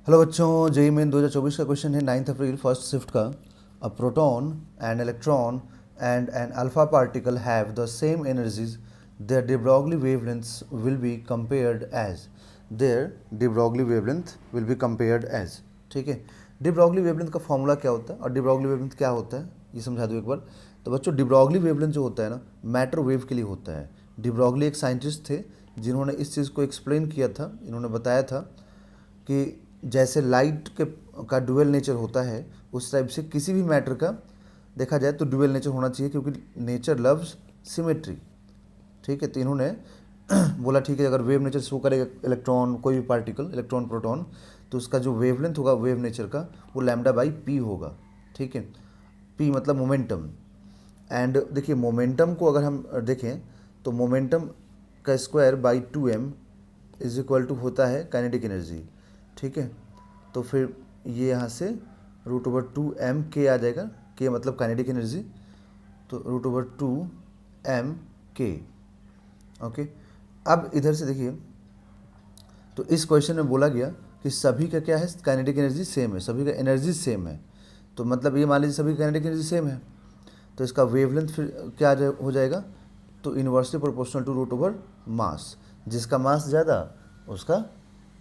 Hello बच्चों, JEE main 2024 का question है 9 अप्रैल फर्स्ट शिफ्ट का। A proton and electron and an alpha particle have the same energies, their de Broglie wavelengths will be compared as their de Broglie wavelength will be compared as। ठीक है, de Broglie wavelength का formula क्या होता है और de Broglie wavelength क्या होता है ये समझा दूँ एक बार। तो बच्चों, de Broglie wavelength जो होता है ना, मैटर वेव के लिए होता है। de Broglie एक साइंटिस्ट थे जिन्होंने इस चीज़ को एक्सप्लेन किया था। इन्होंने बताया था कि जैसे लाइट के का डुअल नेचर होता है, उस टाइप से किसी भी मैटर का देखा जाए तो डुअल नेचर होना चाहिए, क्योंकि नेचर लव्स सिमेट्री। ठीक है, तो इन्होंने बोला ठीक है, अगर वेव नेचर शो करेगा इलेक्ट्रॉन, कोई भी पार्टिकल, इलेक्ट्रॉन प्रोटॉन, तो उसका जो वेवलेंथ होगा वेव नेचर का, वो लैम्डा बाई पी होगा। ठीक है, पी मतलब मोमेंटम। एंड देखिए, मोमेंटम को अगर हम देखें तो मोमेंटम का square by 2m is equal to होता है काइनेटिक एनर्जी। ठीक है, तो फिर ये यहाँ से √2m k आ जाएगा। k मतलब काइनेटिक एनर्जी, तो √2m k। ओके, अब इधर से देखिए, तो इस क्वेश्चन में बोला गया कि सभी का क्या है, काइनेटिक एनर्जी सेम है, सभी का एनर्जी सेम है। तो मतलब ये मान लीजिए सभी का काइनेटिक एनर्जी सेम है, तो इसका वेवलेंथ फिर क्या हो जाएगा, तो इन्वर्सली प्रोपोर्शनल टू √मास। जिसका मास ज़्यादा उसका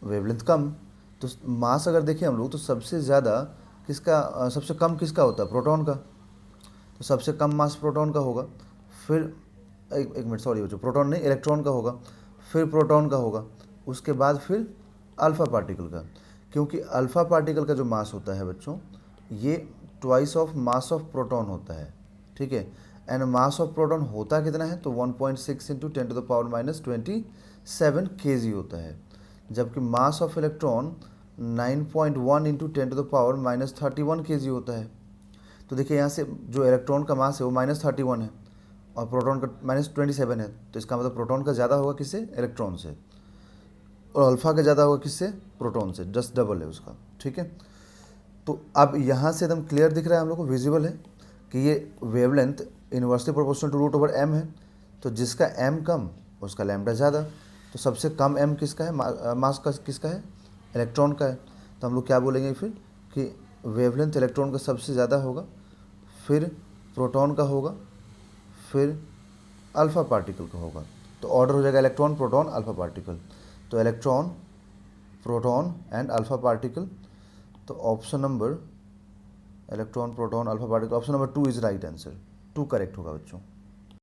वेवलेंथ कम। तो मास अगर देखें हम लोग, तो सबसे ज़्यादा किसका, सबसे कम किसका होता है, प्रोटॉन का। तो सबसे कम मास प्रोटॉन का होगा। फिर एक मिनट, सॉरी बच्चों, प्रोटॉन नहीं, इलेक्ट्रॉन का होगा, फिर प्रोटॉन का होगा, उसके बाद फिर अल्फ़ा पार्टिकल का। क्योंकि अल्फ़ा पार्टिकल का जो मास होता है बच्चों, ये twice of mass of proton होता है। ठीक है, एंड मास ऑफ प्रोटॉन होता कितना है, तो 1.6 इंटू 10⁻⁻27 kg होता है। जबकि mass of electron 9.1 into 10⁻31 kg होता है। तो देखिए, यहाँ से जो इलेक्ट्रॉन का मास है वो -31 है और प्रोटॉन का -27 है। तो इसका मतलब प्रोटॉन का ज़्यादा होगा किससे, इलेक्ट्रॉन से, और अल्फ़ा का ज़्यादा होगा किससे, प्रोटॉन से, जस्ट डबल है उसका। ठीक है, तो अब यहाँ से एकदम क्लियर दिख रहा है हम लोग को, विजिबल है कि ये wavelength inversely proportional to √m है। तो जिसका m कम उसका लैम्डा ज़्यादा। तो सबसे कम m किसका है, मास का किसका है, इलेक्ट्रॉन का है। तो हम लोग क्या बोलेंगे फिर कि वेवलेंथ इलेक्ट्रॉन का सबसे ज़्यादा होगा, फिर प्रोटॉन का होगा, फिर अल्फ़ा पार्टिकल का होगा। तो ऑर्डर हो जाएगा इलेक्ट्रॉन, प्रोटॉन, अल्फ़ा पार्टिकल। तो electron, proton and alpha particle. तो option number electron, proton, alpha particle, option number 2 is right answer. 2 correct होगा बच्चों।